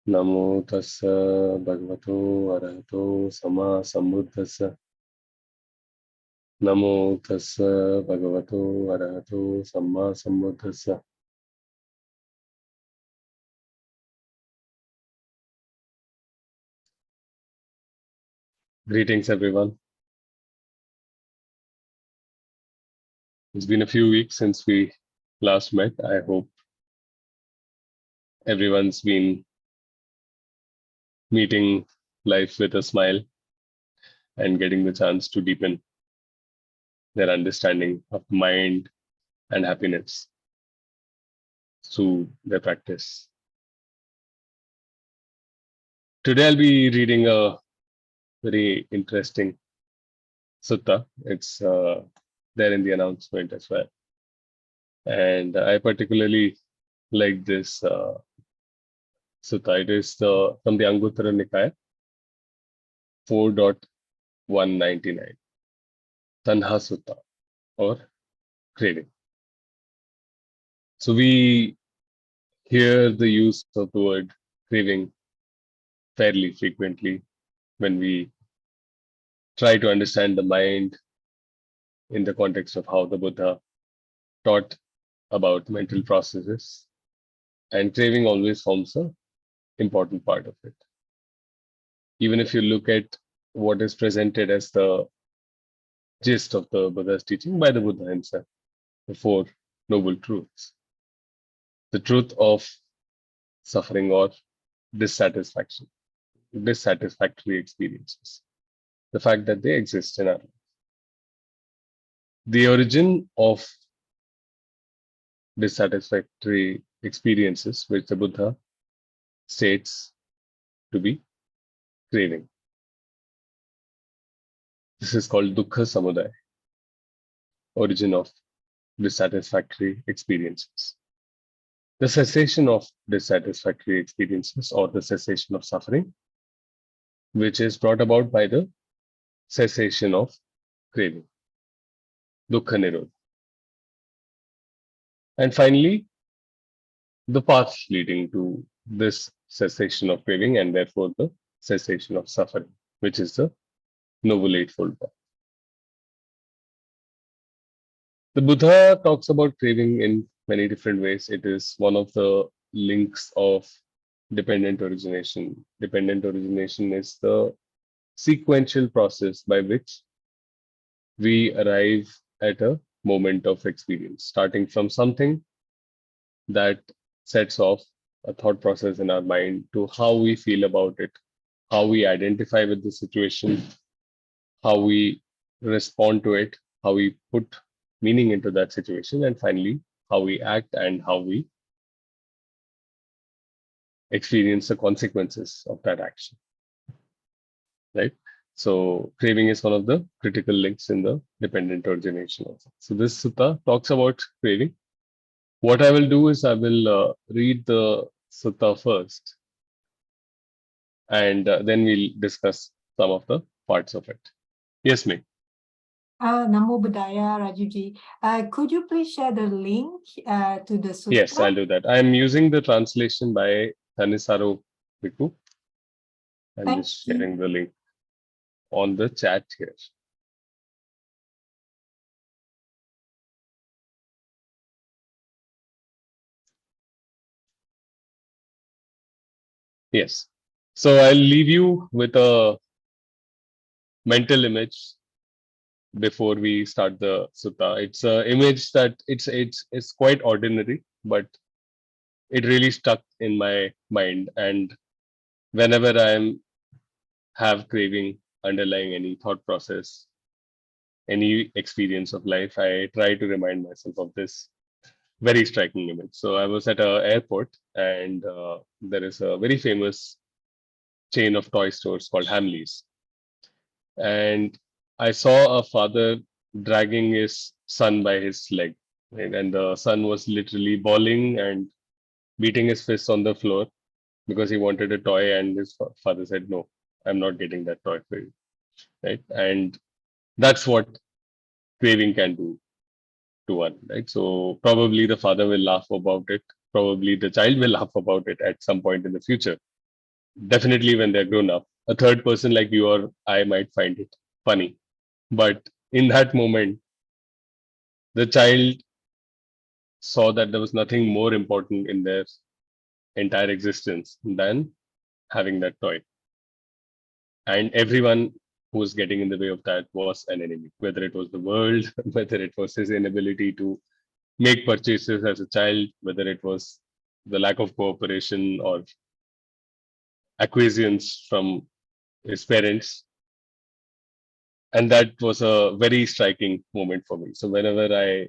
Namo tassa bhagavato arahato sama sambuddhassa. Namo tassa bhagavato arahato sama sambuddhassa. Greetings, everyone. It's been a few weeks since we last met. I hope everyone's been meeting life with a smile and getting the chance to deepen their understanding of mind and happiness through their practice. Today, I'll be reading a very interesting sutta. It's there in the announcement as well. And I particularly like this sutta. It is from the Anguttara Nikaya, 4.199 Tanha Sutta or Craving. So we hear the use of the word craving fairly frequently when we try to understand the mind in the context of how the Buddha taught about mental processes. And craving always forms an important part of it. Even if you look at what is presented as the gist of the Buddha's teaching by the Buddha himself, the Four Noble Truths, the truth of suffering or dissatisfaction, dissatisfactory experiences, the fact that they exist in our life. The origin of dissatisfactory experiences, which the Buddha states to be craving. This is called dukkha samudaya, origin of dissatisfactory experiences. The cessation of dissatisfactory experiences or the cessation of suffering, which is brought about by the cessation of craving, dukkha nirodha. And finally, the path leading to this cessation of craving and therefore the cessation of suffering, which is the Noble Eightfold Path. The Buddha talks about craving in many different ways. It is one of the links of dependent origination. Dependent origination is the sequential process by which we arrive at a moment of experience, starting from something that sets off a thought process in our mind to how we feel about it, how we identify with the situation, how we respond to it, how we put meaning into that situation, and finally, how we act and how we experience the consequences of that action. Right? So, craving is one of the critical links in the dependent origination also. So, this sutta talks about craving. What I will do is I will read the sutta first, and then we'll discuss some of the parts of it. Yes, ma'am. Namo Buddhaya, Rajivji. Could you please share the link to the sutta? Yes, I'll do that. I'm using the translation by Thanisaro Bhikkhu. I'm just sharing the link on the chat here. Yes. So I'll leave you with a mental image before we start the sutta. It's an image that it's quite ordinary, but it really stuck in my mind. And whenever I have craving underlying any thought process, any experience of life, I try to remind myself of this very striking image. So I was at an airport, and there is a very famous chain of toy stores called Hamleys, and I saw a father dragging his son by his leg, right? And the son was literally bawling and beating his fists on the floor because he wanted a toy, and his father said, "No, I'm not getting that toy for you." Right, and that's what craving can do to one, right? So probably the father will laugh about it. Probably the child will laugh about it at some point in the future. definitely when they're grown up. A third person like you or I might find it funny. But in that moment, the child saw that there was nothing more important in their entire existence than having that toy. And everyone who was getting in the way of that was an enemy, whether it was the world, whether it was his inability to make purchases as a child, whether it was the lack of cooperation or acquiescence from his parents. And that was a very striking moment for me. So whenever I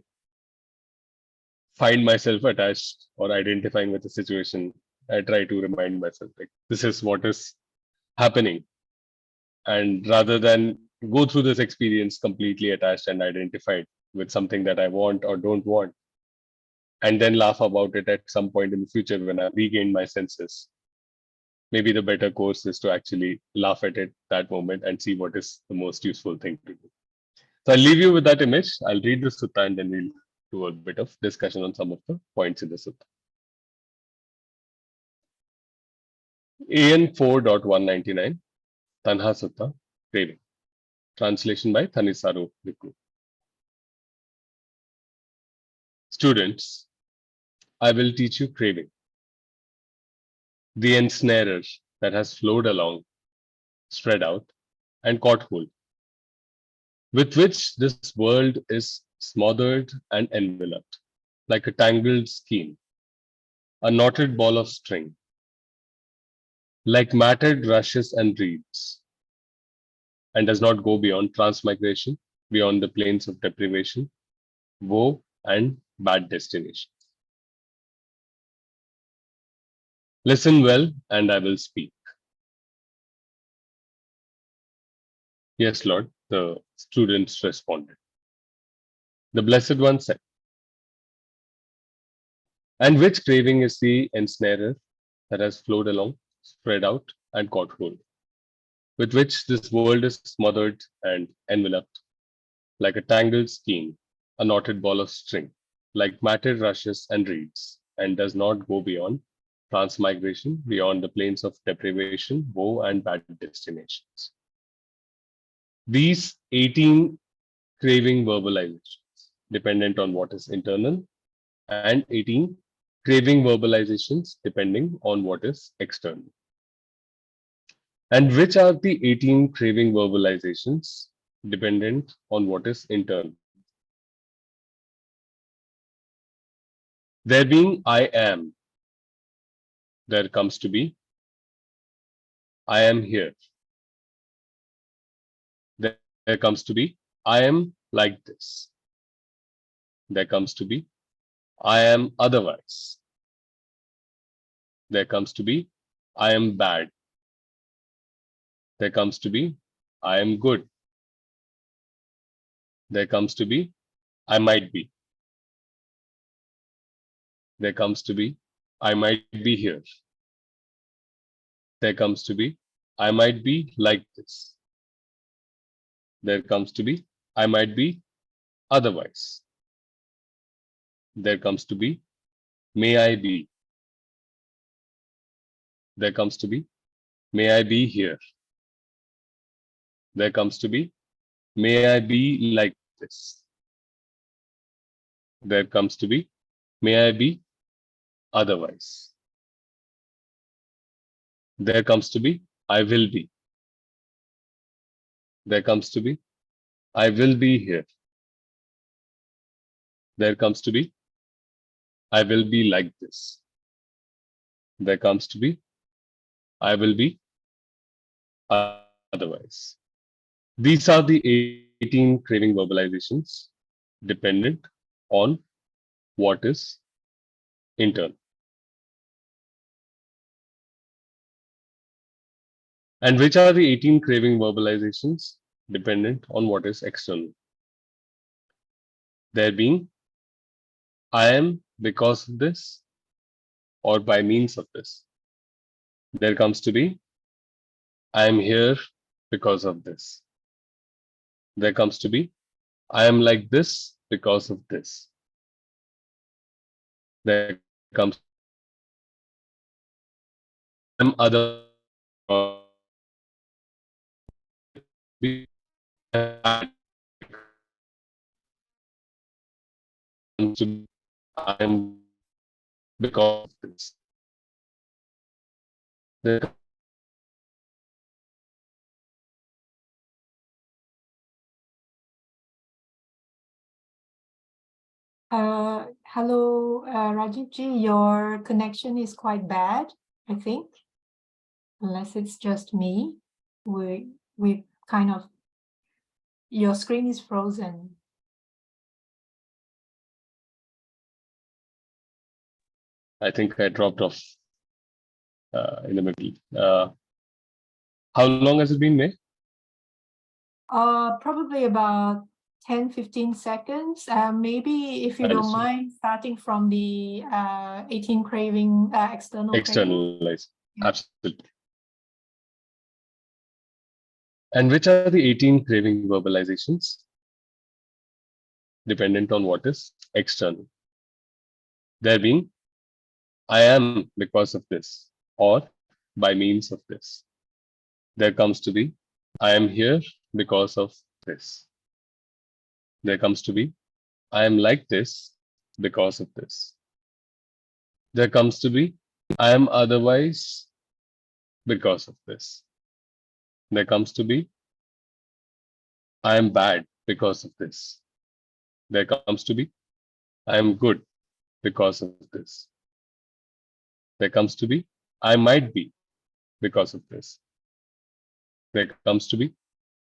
find myself attached or identifying with a situation, I try to remind myself like this is what is happening. And rather than go through this experience completely attached and identified with something that I want or don't want, and then laugh about it at some point in the future when I've regained my senses, maybe the better course is to actually laugh at it that moment and see what is the most useful thing to do. So I'll leave you with that image. I'll read the sutta and then we'll do a bit of discussion on some of the points in the sutta. AN 4.199 Tanha Sutta Craving. Translation by Thanisaru Vikru. Students, I will teach you craving, the ensnarer that has flowed along, spread out, and caught hold, with which this world is smothered and enveloped, like a tangled skein, a knotted ball of string, like matted rushes and reeds, and does not go beyond transmigration, beyond the plains of deprivation, woe, and bad destination. Listen well, and I will speak. Yes, Lord, the students responded. The Blessed One said, and which craving is the ensnarer that has flowed along, spread out, and caught hold, with which this world is smothered and enveloped, like a tangled skein, a knotted ball of string, like matted rushes and reeds, and does not go beyond transmigration, beyond the plains of deprivation, woe, and bad destinations. These 18 craving verbalizations, dependent on what is internal, and 18 craving verbalizations, depending on what is external. And which are the 18 craving verbalizations dependent on what is internal? There being I am, there comes to be I am here. There comes to be I am like this. There comes to be I am otherwise. There comes to be I am bad. There comes to be I am good. There comes to be I might be. There comes to be I might be here. There comes to be I might be like this. There comes to be I might be otherwise. There comes to be may I be. There comes to be may I be here. There comes to be may I be like this. There comes to be may I be otherwise. There comes to be I will be. There comes to be I will be here. There comes to be I will be like this. There comes to be I will be otherwise. These are the 18 craving verbalizations dependent on what is internal. And which are the 18 craving verbalizations dependent on what is external? There being I am because of this or by means of this. There comes to be I am here because of this. There comes to be I am like this because of this. There comes to be I am otherwise I'm because of this. The Hello, Rajivji, your connection is quite bad, I think, unless it's just me. We kind of, your screen is frozen. I think I dropped off in the middle. How long has it been, May? Probably about 10-15 seconds. Maybe if you don't Understood. mind, starting from the 18 craving, external craving. Externalized. Yeah. Absolutely. And which are the 18 craving verbalizations? Dependent on what is external. There being, I am because of this, or by means of this. There comes to be, I am here because of this. There comes to be, I am like this because of this. There comes to be, I am otherwise because of this. There comes to be, I am bad because of this. There comes to be, I am good because of this. There comes to be, I might be because of this. There comes to be,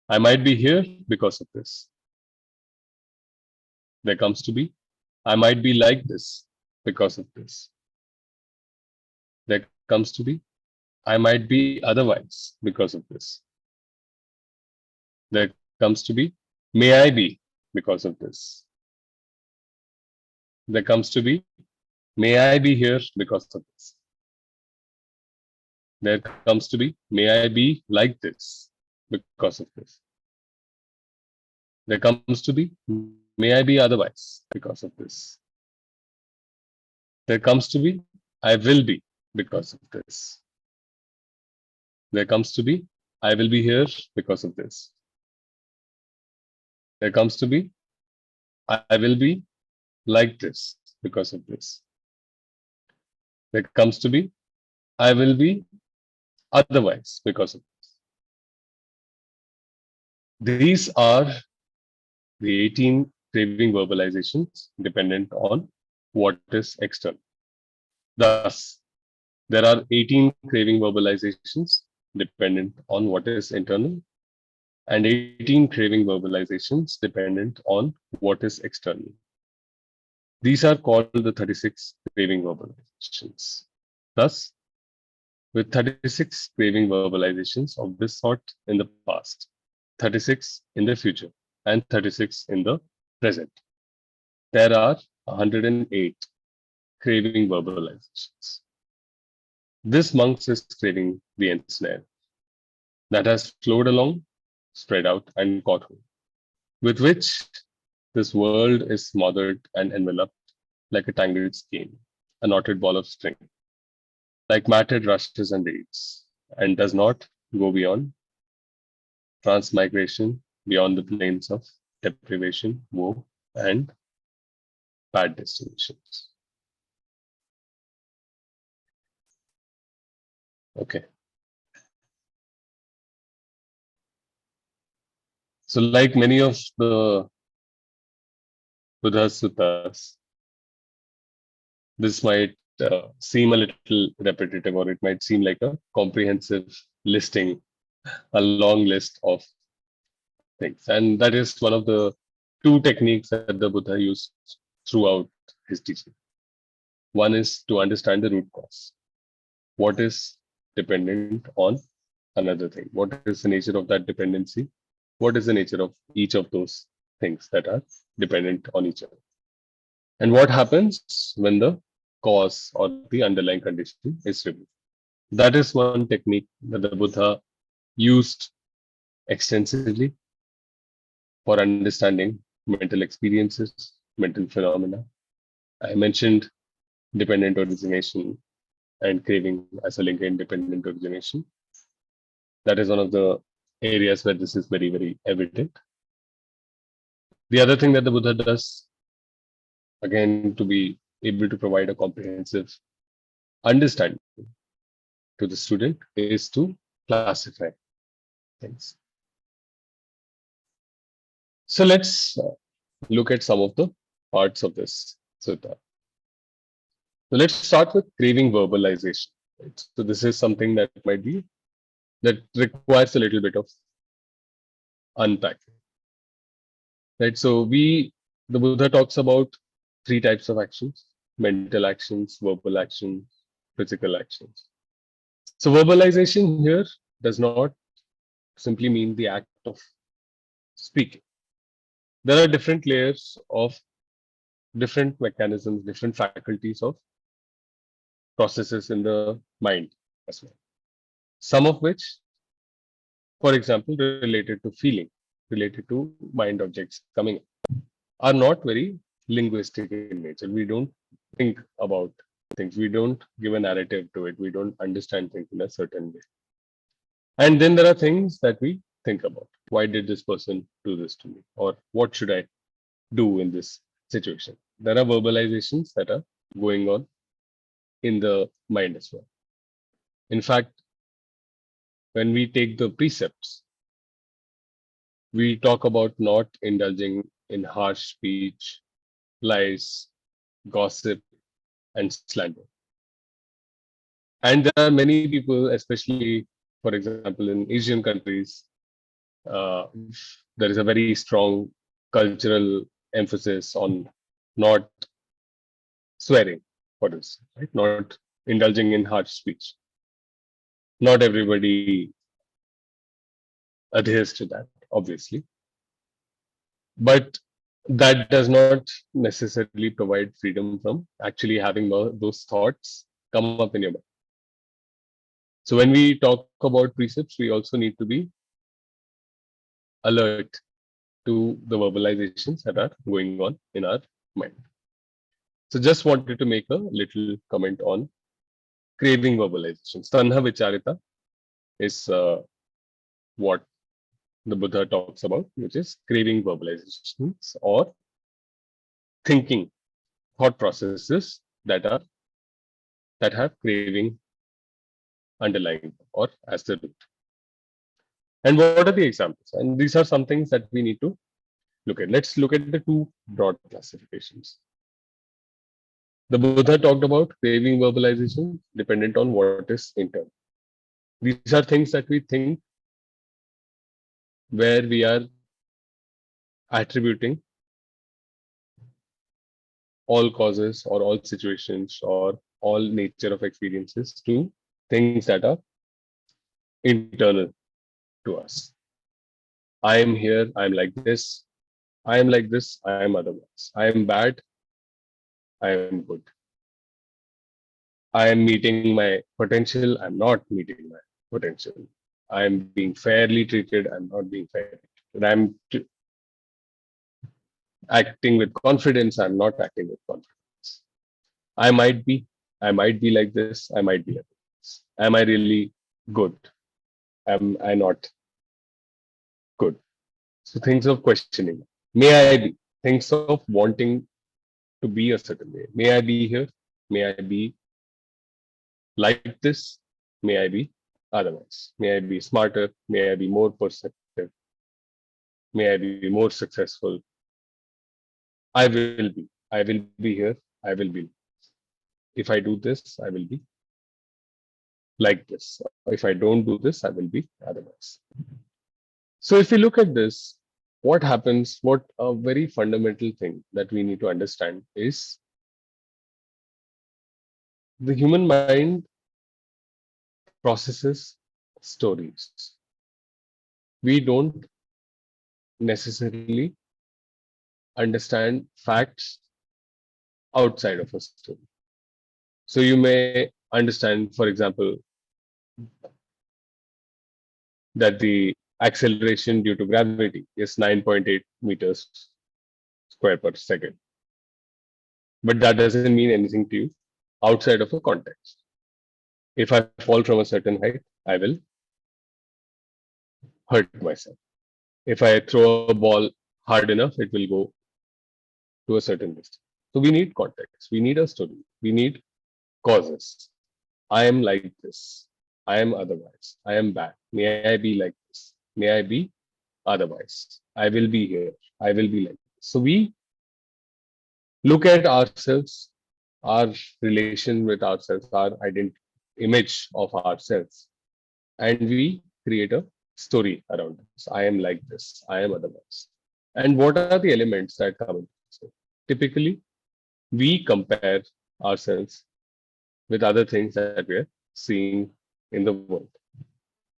I might be here because of this. There comes to be, I might be like this because of this. There comes to be, I might be otherwise because of this. There comes to be, may I be because of this. There comes to be, may I be here because of this. There comes to be, may I be like this because of this. There comes to be, may I be otherwise because of this. There comes to be, I will be because of this. There comes to be, I will be here because of this. There comes to be, I will be like this because of this. There comes to be, I will be otherwise because of this. These are the 18 craving verbalizations dependent on what is external. Thus, there are 18 craving verbalizations dependent on what is internal and 18 craving verbalizations dependent on what is external. These are called the 36 craving verbalizations. Thus, with 36 craving verbalizations of this sort in the past, 36 in the future, and 36 in the present, there are 108 craving verbalizations. This monk is craving the ensnare that has flowed along, spread out, and caught hold, with which this world is smothered and enveloped like a tangled skein, a knotted ball of string, like matted rushes and reeds, and does not go beyond transmigration, beyond the plains of deprivation, woe, and bad destinations. Okay. So, like many of the Buddha's suttas, this might seem a little repetitive, or it might seem like a comprehensive listing, a long list of things. And that is one of the two techniques that the Buddha used throughout his teaching. One is to understand the root cause. What is dependent on another thing? What is the nature of that dependency? What is the nature of each of those things that are dependent on each other? And what happens when the cause or the underlying condition is removed? That is one technique that the Buddha used extensively for understanding mental experiences, mental phenomena. I mentioned dependent origination and craving as a link in dependent origination. That is one of the areas where this is very, very evident. The other thing that the Buddha does, again, to be able to provide a comprehensive understanding to the student, is to classify things. So let's look at some of the parts of this sutta. So let's start with craving verbalization. Right? So this is something that might be that requires a little bit of unpacking. Right. So the Buddha talks about three types of actions: mental actions, verbal actions, physical actions. So verbalization here does not simply mean the act of speaking. There are different layers of different mechanisms, different faculties of processes in the mind as well. Some of which, for example, related to feeling, related to mind objects coming in, are not very linguistic in nature. We don't think about things. We don't give a narrative to it. We don't understand things in a certain way. And then there are things that we think about. Why did this person do this to me? Or what should I do in this situation? There are verbalizations that are going on in the mind as well. In fact, when we take the precepts, we talk about not indulging in harsh speech, lies, gossip, and slander. And there are many people, especially, for example, in Asian countries, uh, there is a very strong cultural emphasis on not swearing, for instance, right? Not indulging in harsh speech. Not everybody adheres to that, obviously, but that does not necessarily provide freedom from actually having those thoughts come up in your mind. So when we talk about precepts, we also need to be alert to the verbalizations that are going on in our mind. So just wanted to make a little comment on craving verbalizations. Tanha vicharita is what the Buddha talks about, which is craving verbalizations or thinking thought processes that have craving underlying or as the root. And what are the examples? And these are some things that we need to look at. Let's look at the two broad classifications. The Buddha talked about craving verbalization dependent on what is internal. These are things that we think where we are attributing all causes or all situations or all nature of experiences to things that are internal to us. I am here, I am like this, I am like this, I am otherwise. I am bad, I am good. I am meeting my potential, I'm not meeting my potential. I am being fairly treated, I'm not being fairly treated. Acting with confidence, I'm not acting with confidence. I might be, I might be like this, I might be like this. Am I really good? Am I not good? So things of questioning. May I be? Things of wanting to be a certain way. May I be here? May I be like this? May I be otherwise? May I be smarter? May I be more perceptive? May I be more successful? I will be. I will be here. I will be. If I do this, I will be like this. If I don't do this, I will be otherwise. So if we look at this, what happens, what a very fundamental thing that we need to understand is the human mind processes stories. We don't necessarily understand facts outside of a story. So you may understand, for example, that the acceleration due to gravity is 9.8 meters square per second. But that doesn't mean anything to you outside of a context. If I fall from a certain height, I will hurt myself. If I throw a ball hard enough, it will go to a certain distance. So we need context. We need a story. We need causes. I am like this. I am otherwise. I am bad. May I be like this? May I be otherwise? I will be here. I will be like this. So we look at ourselves, our relation with ourselves, our identity, image of ourselves, and we create a story around this. I am like this. I am otherwise. And what are the elements that come into this? Typically, we compare ourselves with other things that we're seeing in the world.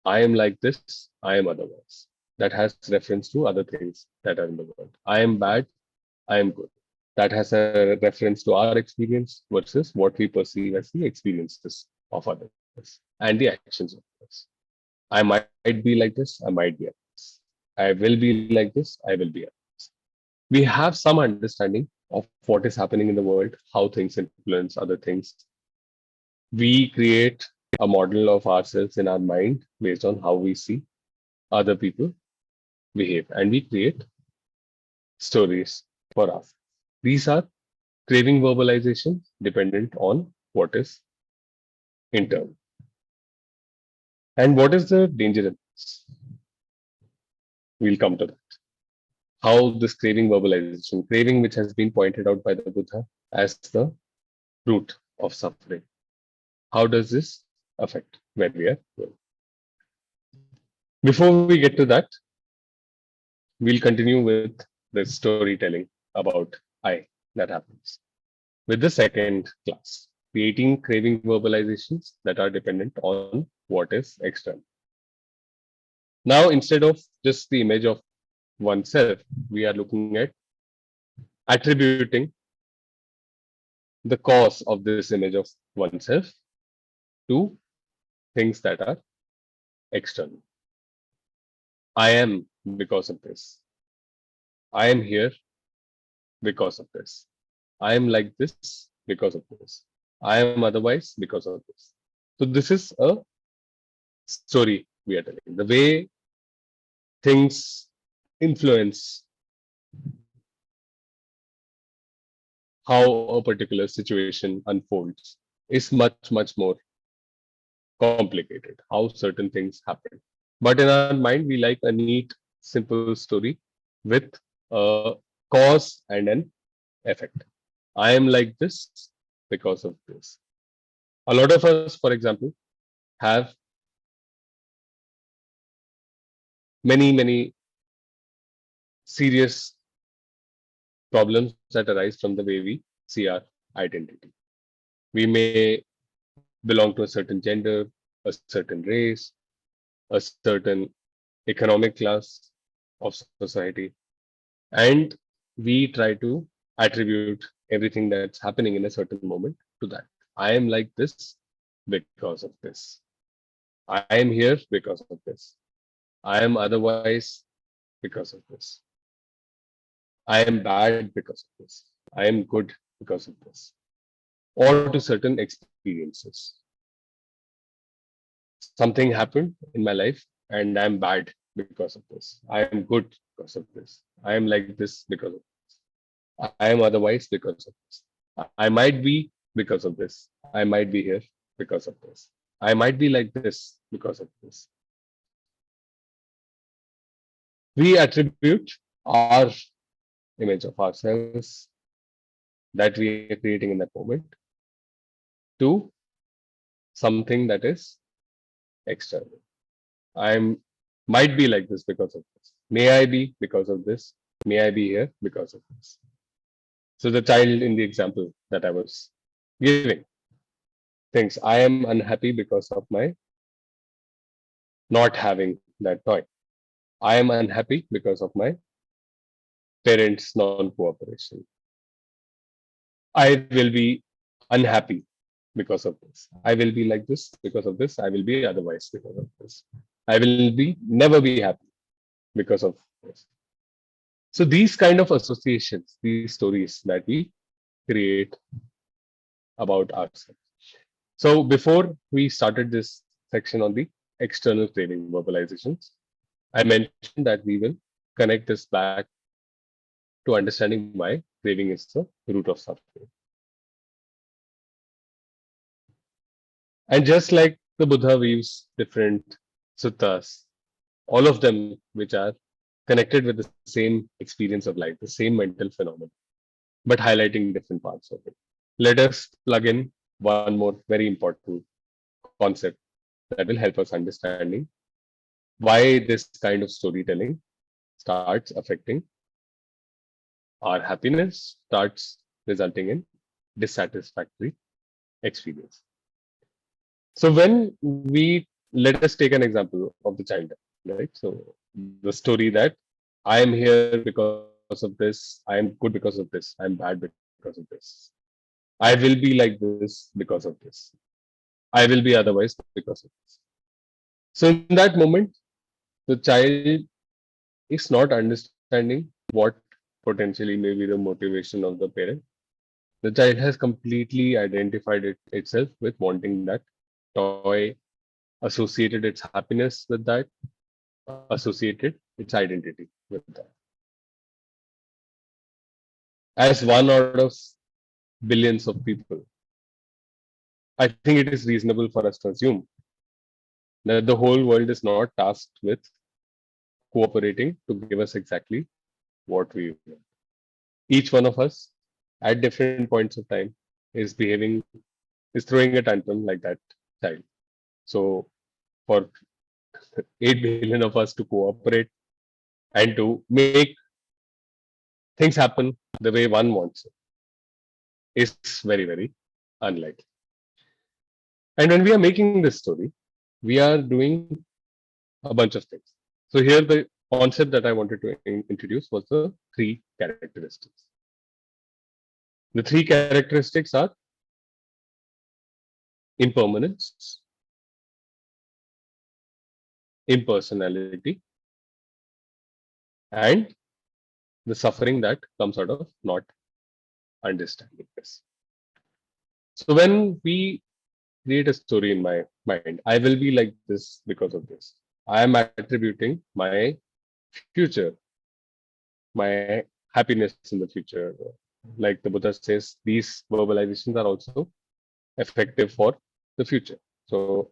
I am like this, I am otherwise. That has reference to other things that are in the world. I am bad, I am good. That has a reference to our experience versus what we perceive as the experiences of others and the actions of others. I might be like this, I might be others. I will be like this, I will be others. We have some understanding of what is happening in the world, how things influence other things. We create a model of ourselves in our mind based on how we see other people behave, and we create stories for us. These are craving verbalization dependent on what is internal. And what is the danger in this? We'll come to that. How this craving verbalization, craving which has been pointed out by the Buddha as the root of suffering. How does this affect where we are going? Before we get to that, we'll continue with the storytelling about I that happens. With the second class, creating craving verbalizations that are dependent on what is external. Now, instead of just the image of oneself, we are looking at attributing the cause of this image of oneself to things that are external. I am because of this. I am here because of this. I am like this because of this. I am otherwise because of this. So, this is a story we are telling. The way things influence how a particular situation unfolds is much, much more complicated, how certain things happen. But in our mind, we like a neat, simple story with a cause and an effect. I am like this because of this. A lot of us, for example, have many, many serious problems that arise from the way we see our identity. We may belong to a certain gender, a certain race, a certain economic class of society, and we try to attribute everything that's happening in a certain moment to that. I am like this because of this. I am here because of this. I am otherwise because of this. I am bad because of this. I am good because of this. Or to certain experiences. Something happened in my life and I'm bad because of this. I am good because of this. I am like this because of this. I am otherwise because of this. I might be because of this. I might be here because of this. I might be like this because of this. We attribute our image of ourselves that we are creating in that moment to something that is external. I might be like this because of this. May I be because of this? May I be here because of this? So the child in the example that I was giving thinks I am unhappy because of my not having that toy. I am unhappy because of my parents' non-cooperation. I will be unhappy because of this. I will be like this because of this. I will be otherwise because of this. I will be never be happy because of this. So these kind of associations, these stories that we create about ourselves. So before we started this section on the external craving verbalizations, I mentioned that we will connect this back to understanding why craving is the root of suffering. And just like the Buddha weaves different suttas, all of them which are connected with the same experience of life, the same mental phenomenon, but highlighting different parts of it. Let us plug in one more very important concept that will help us understanding why this kind of storytelling starts affecting our happiness, starts resulting in dissatisfactory experience. So when we let us take an example of the child, right? So the story that I am here because of this, I am good because of this, I am bad because of this. I will be like this because of this. I will be otherwise because of this. So in that moment, the child is not understanding what potentially may be the motivation of the parent. The child has completely identified itself with wanting that toy, associated its happiness with that, associated its identity with that. As one out of billions of people, I think it is reasonable for us to assume that the whole world is not tasked with cooperating to give us exactly what we want. Each one of us at different points of time is behaving, is throwing a tantrum like that child. So for 8 billion of us to cooperate and to make things happen the way one wants it is very, very unlikely. And when we are making this story, we are doing a bunch of things. So here the concept that I wanted to introduce was the three characteristics. The three characteristics are impermanence, impersonality, and the suffering that comes out of not understanding this. So when we create a story in my mind, I will be like this because of this. I am attributing my future, my happiness in the future. Like the Buddha says, these verbalizations are also effective for the future. So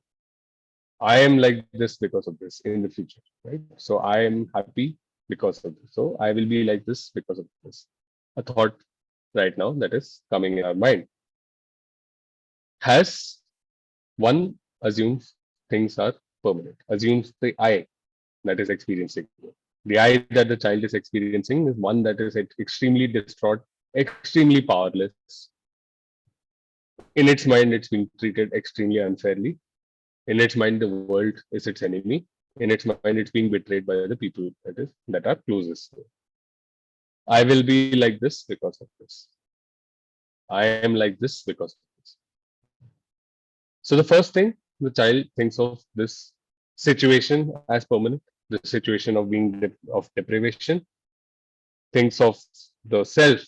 I am like this because of this in the future, right? So I am happy because of this. So I will be like this because of this. A thought right now that is coming in our mind has one assumes things are permanent, assumes the I that is experiencing. The I that the child is experiencing is one that is extremely distraught, extremely powerless. In its mind, it's being treated extremely unfairly. In its mind, the world is its enemy. In its mind, it's being betrayed by the people that are closest to it. I will be like this because of this. I am like this because of this. So the first thing the child thinks of this situation as permanent, the situation of being of deprivation, thinks of the self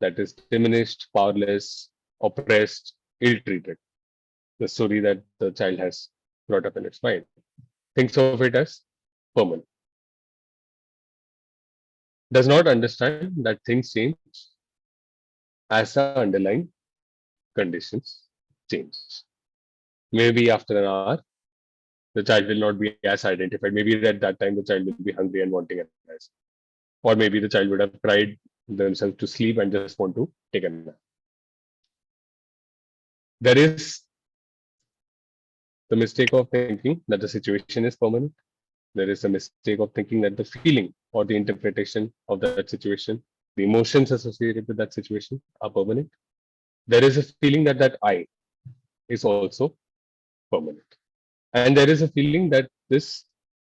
that is diminished, powerless, oppressed, ill-treated. The story that the child has brought up in its mind thinks of it as permanent. Does not understand that things change as the underlying conditions change. Maybe after an hour, the child will not be as identified. Maybe at that time, the child will be hungry and wanting a rest. Or maybe the child would have cried themselves to sleep and just want to take a nap. There is the mistake of thinking that the situation is permanent. There is a mistake of thinking that the feeling or the interpretation of that situation, the emotions associated with that situation are permanent. There is a feeling that that I is also permanent. And there is a feeling that this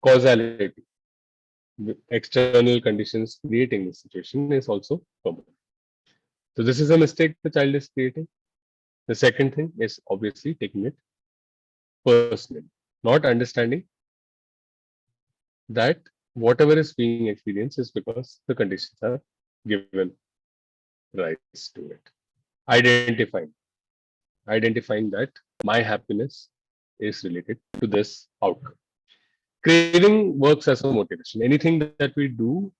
causality, external conditions creating this situation, is also permanent. So this is a mistake the child is creating. The second thing is obviously taking it personally, not understanding that whatever is being experienced is because the conditions are given rise to it. Identifying, identifying that my happiness is related to this outcome. Craving works as a motivation. Anything that we do,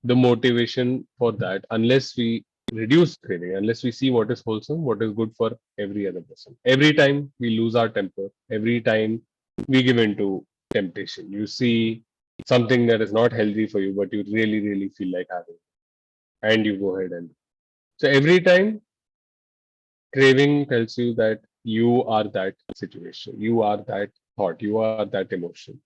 the motivation for that, unless we reduce craving, unless we see what is wholesome, what is good for every other person. Every time we lose our temper, every time we give in to temptation, you see something that is not healthy for you, but you really, really feel like having, and you go ahead and. So every time craving tells you that you are that situation, you are that thought, you are that emotion.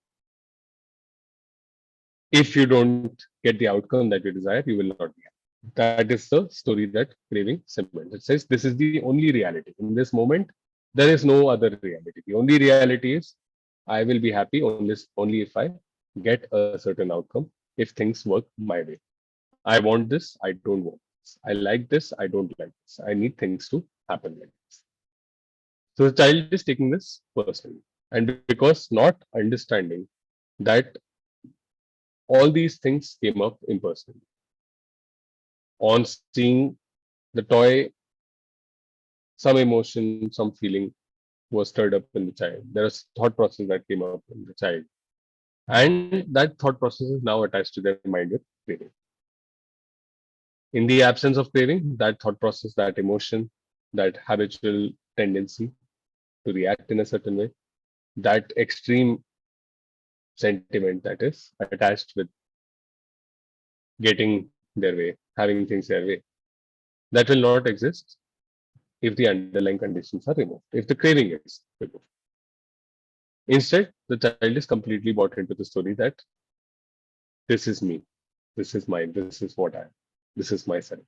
If you don't get the outcome that you desire, you will not be happy. That is the story that craving cements. It says this is the only reality. In this moment, there is no other reality. The only reality is I will be happy only if I get a certain outcome, if things work my way. I want this, I don't want this. I like this, I don't like this. I need things to happen like this. So the child is taking this personally. And because not understanding that all these things came up impersonally. On seeing the toy, some emotion, some feeling was stirred up in the child. There was thought process that came up in the child. And that thought process is now attached to their mind with craving. In the absence of craving, that thought process, that emotion, that habitual tendency to react in a certain way, that extreme sentiment that is attached with getting their way, having things their way, that will not exist if the underlying conditions are removed, if the craving is removed. Instead, the child is completely bought into the story that this is me, this is mine, this is what I am, this is myself.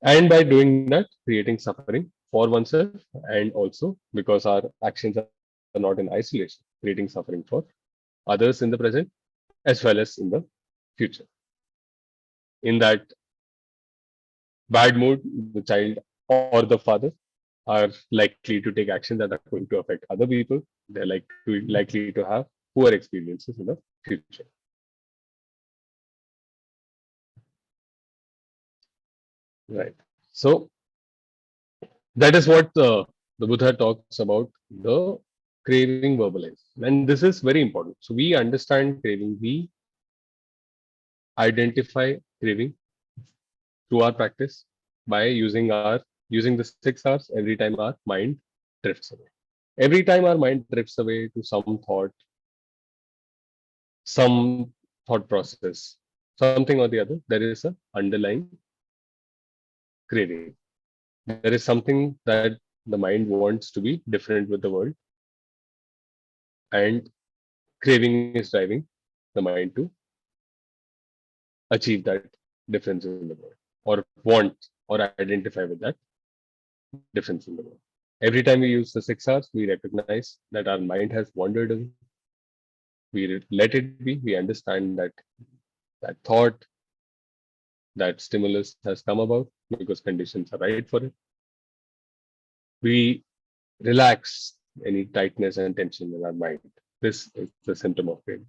And by doing that, creating suffering for oneself, and also because our actions are not in isolation, creating suffering for others in the present as well as in the future. In that bad mood, the child or the father are likely to take actions that are going to affect other people. They're likely to have poor experiences in the future. Right. So that is what the Buddha talks about the craving verbalized. And this is very important. So we understand craving, we identify craving through our practice by using the 6 hours every time our mind drifts away. Every time our mind drifts away to some thought process, something or the other, there is a underlying craving. There is something that the mind wants to be different with the world, and craving is driving the mind to achieve that difference in the world, or want or identify with that difference in the world. Every time we use the 6 hours, we recognize that our mind has wandered away. We let it be. We understand that that thought, that stimulus has come about because conditions are right for it. We relax any tightness and tension in our mind. This is the symptom of pain.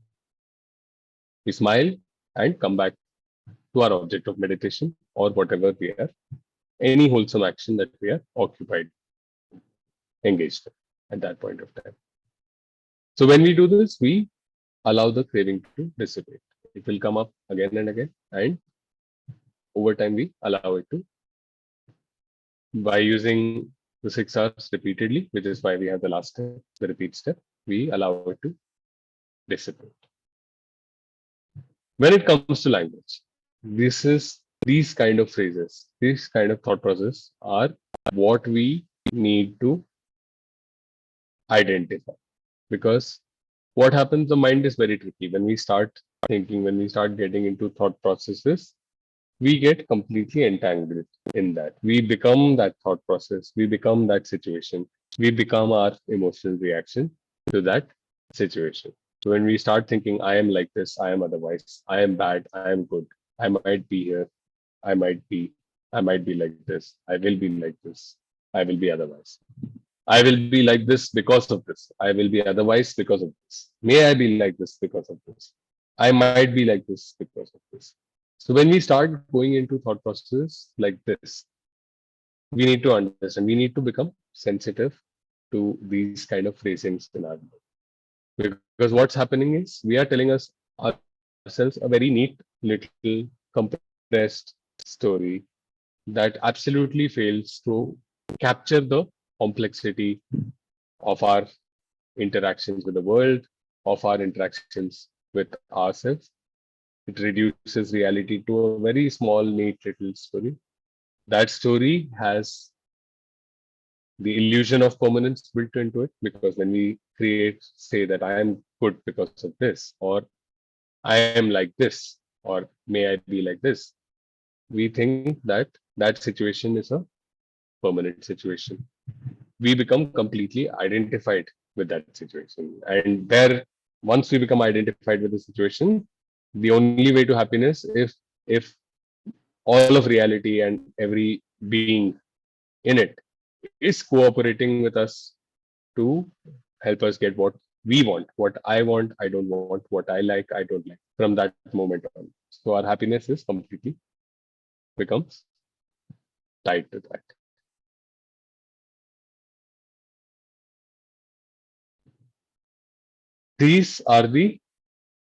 We smile and come back to our object of meditation or whatever we are, any wholesome action that we are occupied, engaged in at that point of time. So when we do this, we allow the craving to dissipate. It will come up again and again, and over time we allow it to, by using the 6 hours repeatedly, which is why we have the last step, the repeat step, we allow it to dissipate. When it comes to language, these kind of phrases, these kind of thought process are what we need to identify, because what happens, the mind is very tricky. When we start thinking, when we start getting into thought processes, we get completely entangled in that. We become that thought process, we become that situation, we become our emotional reaction to that situation. So when we start thinking, I am like this, I am otherwise, I am bad, I am good, I might be here, I might be, I might be like this, I will be like this, I will be otherwise. I will be like this because of this. I will be otherwise because of this. May I be like this because of this. I might be like this because of this. So when we start going into thought processes like this, we need to understand, we need to become sensitive to these kind of phrasings in our mind. Because what's happening is we are telling ourselves a very neat, little, compressed story that absolutely fails to capture the complexity of our interactions with the world, of our interactions with ourselves. It reduces reality to a very small, neat little story. That story has the illusion of permanence built into it, because when we say that I am good because of this, or I am like this, or may I be like this, we think that that situation is a permanent situation. We become completely identified with that situation. And there, once we become identified with the situation, the only way to happiness, if all of reality and every being in it is cooperating with us to help us get what we want, what I want, I don't want, what I like, I don't like, from that moment on. So our happiness is completely becomes tied to that. These are the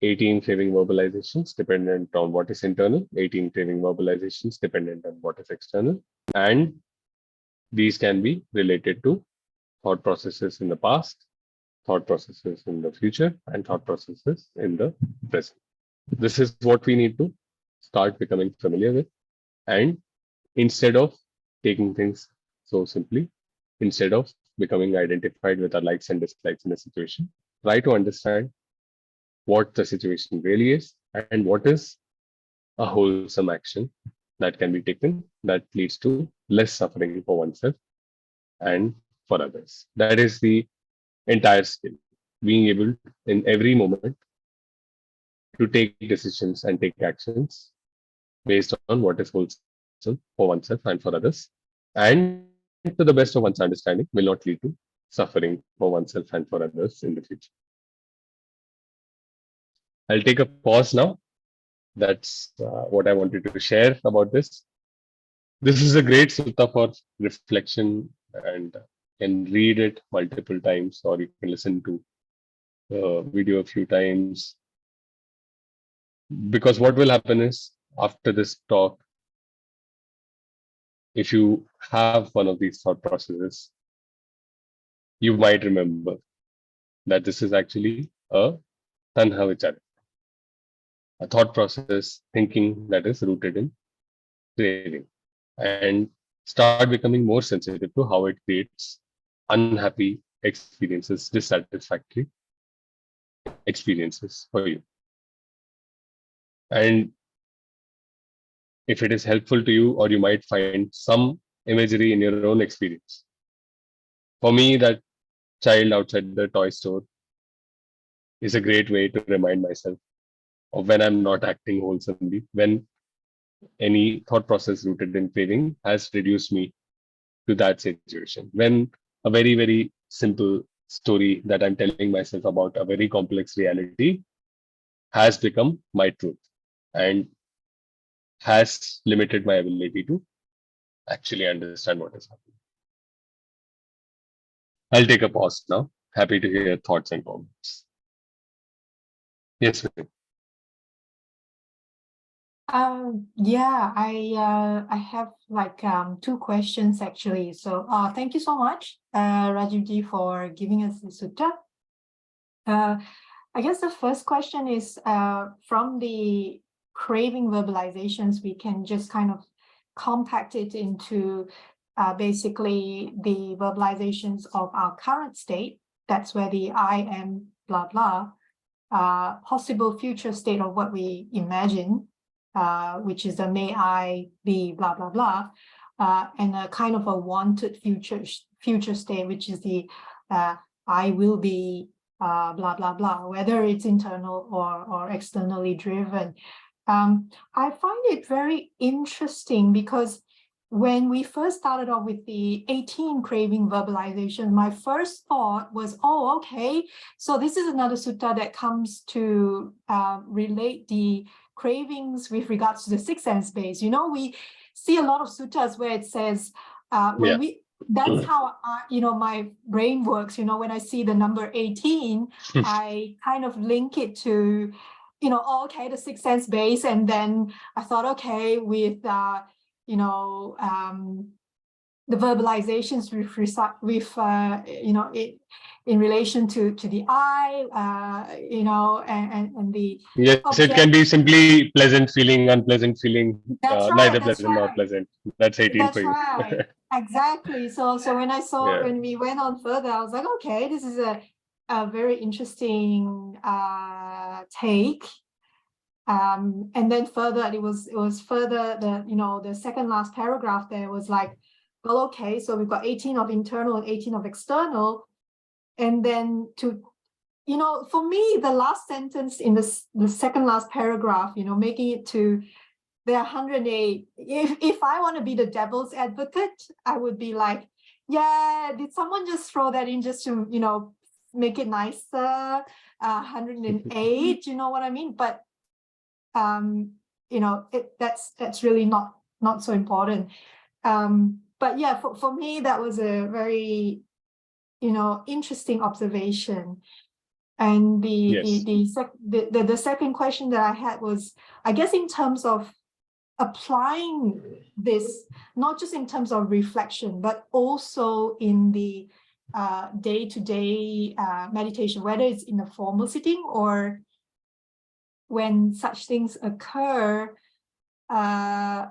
18 craving verbalizations dependent on what is internal, 18 craving verbalizations dependent on what is external, and these can be related to thought processes in the past, thought processes in the future, and thought processes in the present. This is what we need to start becoming familiar with. And instead of taking things so simply, instead of becoming identified with our likes and dislikes in a situation, try to understand what the situation really is and what is a wholesome action that can be taken that leads to less suffering for oneself and for others. That is the entire skill. Being able in every moment to take decisions and take actions based on what is wholesome for oneself and for others. And to the best of one's understanding will not lead to suffering for oneself and for others in the future. I'll take a pause now. That's what I wanted to share about this. This is a great sutta for reflection, and can read it multiple times, or you can listen to the video a few times. Because what will happen is, after this talk, if you have one of these thought processes, you might remember that this is actually a tanha vichar, a thought process, thinking that is rooted in craving, and start becoming more sensitive to how it creates unhappy experiences, dissatisfactory experiences for you. And if it is helpful to you, or you might find some imagery in your own experience. For me, that child outside the toy store is a great way to remind myself of when I'm not acting wholesomely, when any thought process rooted in craving has reduced me to that situation. When a very, very simple story that I'm telling myself about a very complex reality has become my truth and has limited my ability to actually understand what is happening. I'll take a pause now. Happy to hear thoughts and comments. Yes, Vivek. Yeah, I have like two questions actually. So thank you so much, Rajiv Ji, for giving us the sutta. I guess the first question is from the craving verbalizations, we can just kind of compact it into basically the verbalizations of our current state. That's where the I am blah blah possible future state of what we imagine, which is the may I be blah blah blah, and a kind of a wanted future state, which is the I will be blah blah blah, whether it's internal or externally driven. I find it very interesting because when we first started off with the 18 craving verbalization, my first thought was, oh, okay, so this is another sutta that comes to relate the cravings with regards to the sixth sense base. You know, we see a lot of suttas where it says, that's how my brain works. When I see the number 18, I kind of link it to, okay, the sixth sense base. And then I thought, okay, with the verbalizations in relation to the I, and the Yes, it can object. be simply pleasant feeling, unpleasant feeling, That's right. neither That's pleasant nor right. pleasant. That's 18 for That's you. right. Exactly. So Yeah. when we went on further, I was like, okay, this is a very interesting take. And then further, it was further, the second last paragraph there was like, well, okay, so we've got 18 of internal and 18 of external. And then for me, the last sentence in the second last paragraph, making it to there are 108. If I want to be the devil's advocate, I would be like, yeah, did someone just throw that in just to, make it nicer? 108, you know what I mean? But that's really not so important. But yeah, for me, that was a very, interesting observation. And Yes. the second question that I had was, I guess, in terms of applying this, not just in terms of reflection, but also in the day-to-day meditation, whether it's in a formal sitting or when such things occur. I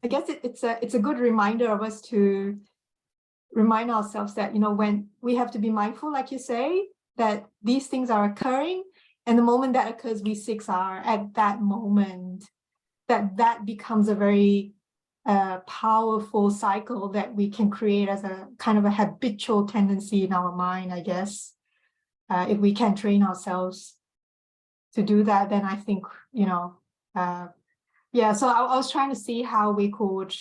guess it's a good reminder of us to remind ourselves that, when we have to be mindful, like you say, that these things are occurring, and the moment that occurs, we 6R at that moment, that becomes a very powerful cycle that we can create as a kind of a habitual tendency in our mind, I guess. If we can train ourselves to do that, then I think, yeah, so I was trying to see how we could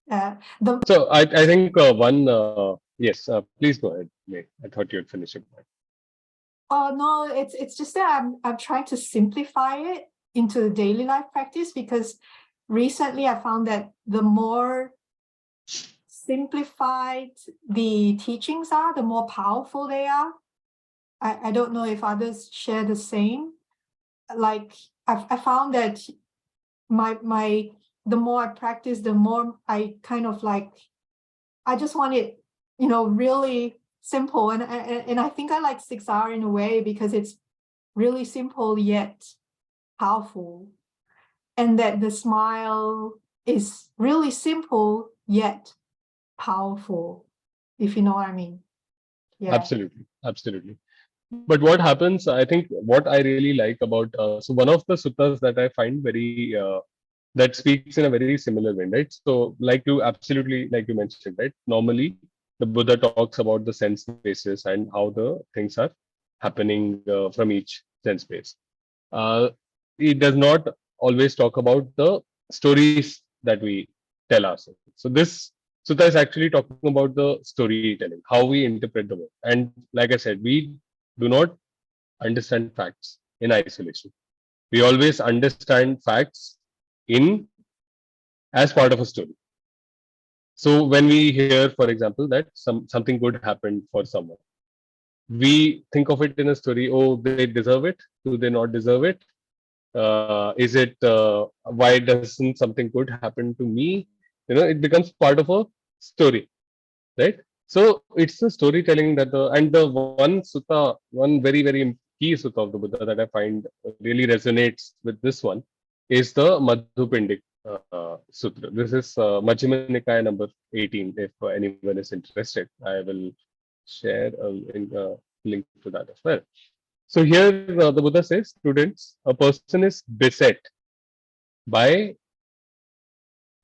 So I think one, yes, please go ahead, May. I thought you had finished your point. Oh no, it's just that I'm trying to simplify it into the daily life practice, because recently I found that the more simplified the teachings are, the more powerful they are. I don't know if others share the same. Like I found that my the more I practice, the more I kind of like, I just want it, really simple. And I think I like 6R in a way because it's really simple yet powerful. And that the smile is really simple yet powerful, if you know what I mean. Yeah. Absolutely. Absolutely. But what happens, I think what I really like about, so one of the suttas that I find very, that speaks in a very similar way, right? So, like you absolutely, like you mentioned, right? Normally, the Buddha talks about the sense bases and how the things are happening from each sense base. Uh, he does not always talk about the stories that we tell ourselves. So, this sutta is actually talking about the storytelling, how we interpret the world. And like I said, we do not understand facts in isolation. We always understand facts in as part of a story. So when we hear, for example, that something good happened for someone, we think of it in a story. Oh, they deserve it. Do they not deserve it? Is it why doesn't something good happen to me? It becomes part of a story, right? So it's the storytelling that the one sutta, one very key sutta of the Buddha that I find really resonates with this one is the Madhupindika Sutra. This is Majjhima Nikaya number 18. If anyone is interested, I will share link to that as well. So here the Buddha says, students, a person is beset by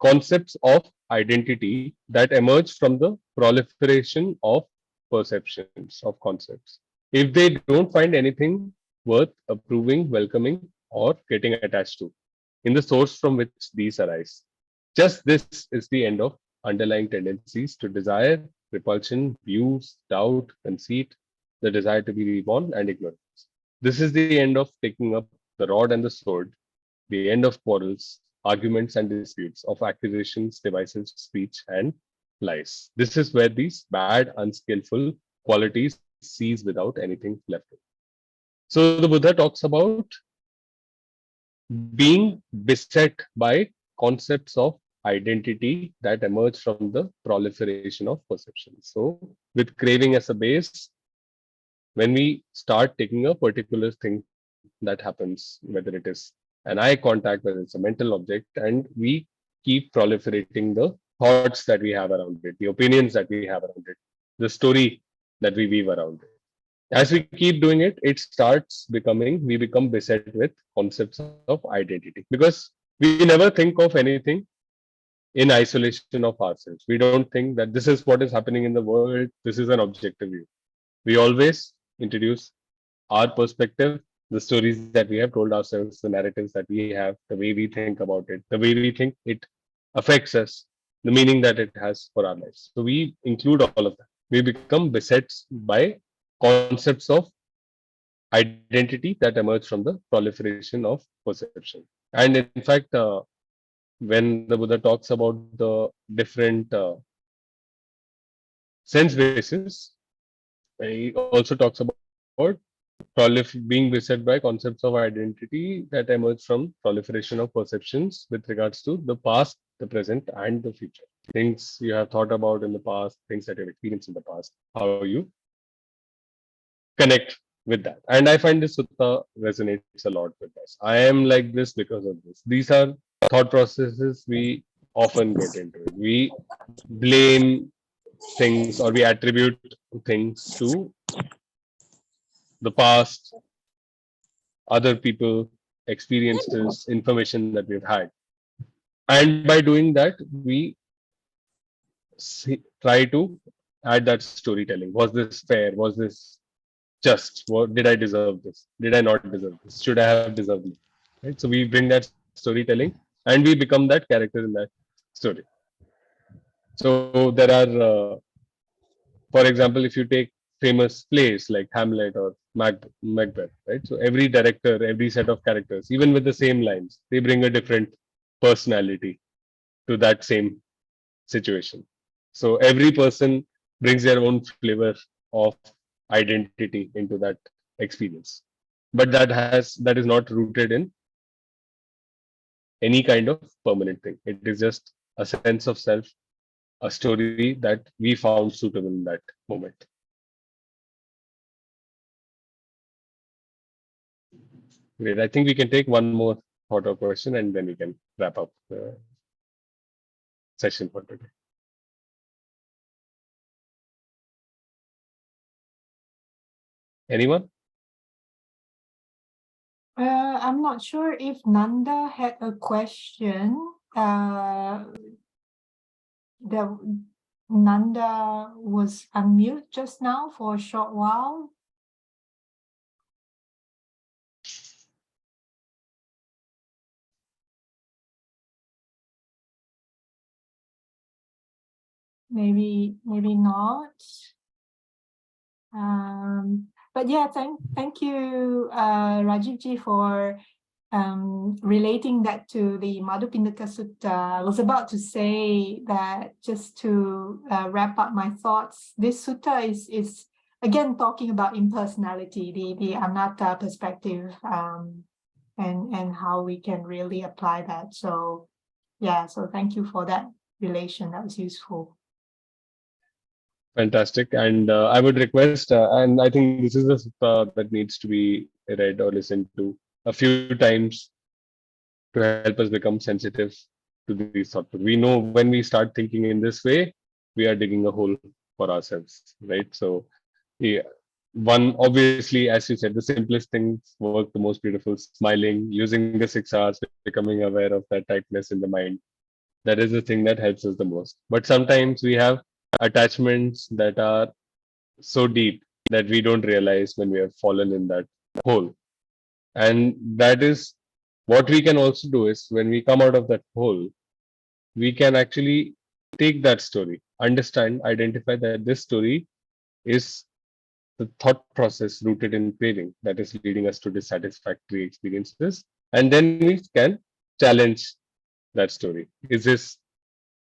concepts of identity that emerge from the proliferation of perceptions of concepts. If they don't find anything worth approving, welcoming, or getting attached to in the source from which these arise, just this is the end of underlying tendencies to desire, repulsion, views, doubt, conceit, the desire to be reborn, and ignorance. This is the end of taking up the rod and the sword, the end of quarrels, arguments and disputes, of accusations, devices, speech, and lies. This is where these bad, unskillful qualities cease without anything left. So the Buddha talks about being beset by concepts of identity that emerge from the proliferation of perception. So with craving as a base, when we start taking a particular thing that happens, whether it is an eye contact, whether it's a mental object, and we keep proliferating the thoughts that we have around it, the opinions that we have around it, the story that we weave around it. As we keep doing it, it starts becoming, we become beset with concepts of identity because we never think of anything in isolation of ourselves. We don't think that this is what is happening in the world, this is an objective view. We always introduce our perspective, the stories that we have told ourselves, the narratives that we have, the way we think about it, the way we think it affects us, the meaning that it has for our lives. So we include all of that. We become beset by concepts of identity that emerge from the proliferation of perception. And in fact, when the Buddha talks about the different sense bases, he also talks about being beset by concepts of identity that emerge from proliferation of perceptions with regards to the past, the present, and the future. Things you have thought about in the past, things that you've experienced in the past, how you connect with that. And I find this sutta resonates a lot with us. I am like this because of this. These are thought processes we often get into. It. We blame things or we attribute things to the past, other people, experiences, information that we've had. And by doing that, we try to add that storytelling. Was this fair? Was this just? What, did I deserve this? Did I not deserve this? Should I have deserved it? Right. So we bring that storytelling and we become that character in that story. So there are, for example, if you take famous plays like Hamlet or Macbeth, right? So every director, every set of characters, even with the same lines, they bring a different personality to that same situation. So every person brings their own flavor of identity into that experience. But that is not rooted in any kind of permanent thing. It is just a sense of self, a story that we found suitable in that moment. Great. I think we can take one more thought or question and then we can wrap up the session for today. Anyone? I'm not sure if Nanda had a question. Nanda was unmute just now for a short while. Maybe not. But yeah, thank you, Rajiv ji, for relating that to the Madhupindika Sutta. I was about to say that just to wrap up my thoughts, this sutta is again talking about impersonality, the anatta perspective, and how we can really apply that. So yeah, so thank you for that relation. That was useful. Fantastic. And I would request, and I think this is a sutta that needs to be read or listened to a few times to help us become sensitive to these thoughts. We know when we start thinking in this way, we are digging a hole for ourselves, right? So, yeah, one obviously, as you said, the simplest things work the most beautiful. Smiling, using the 6 hours, becoming aware of that tightness in the mind. That is the thing that helps us the most. But sometimes we have attachments that are so deep that we don't realize when we have fallen in that hole. And that is what we can also do is when we come out of that hole, we can actually take that story, understand, identify that this story is the thought process rooted in craving that is leading us to dissatisfactory experiences. And then we can challenge that story. Is this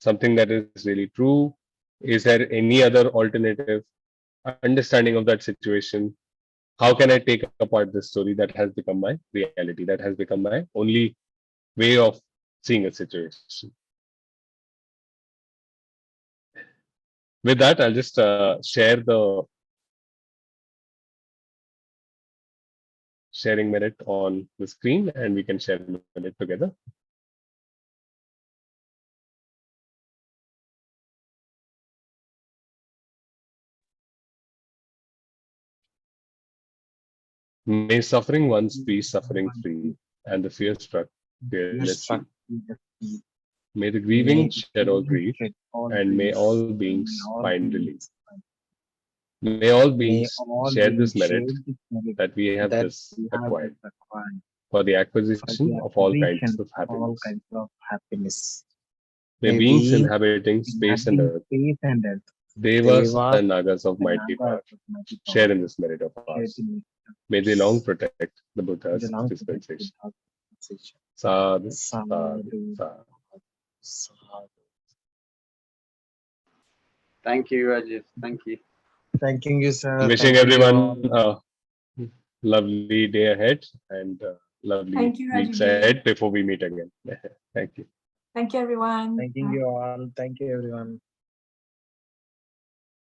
something that is really true? Is there any other alternative understanding of that situation? How can I take apart this story that has become my reality, that has become my only way of seeing a situation? With that, I'll just share the sharing minute on the screen and we can share a minute together. May suffering ones be suffering free, and the fear struck fearless be. May the grieving shed all grief, and may all beings find relief. May all beings share this merit that we have just acquired for the acquisition of all kinds of happiness. May beings inhabiting space and earth, devas and nagas of mighty power, share in this merit of ours. May they long protect the Buddha's dispensation. Sadhu, sadhu, sadhu. Thank you, Rajiv. Thank you. Thanking you, sir. Wishing Thank you everyone all. a lovely day ahead and lovely Thank you, weeks Rajiv. ahead before we meet again. Thank you. Thank you, everyone. Thanking you all. Thank you, everyone.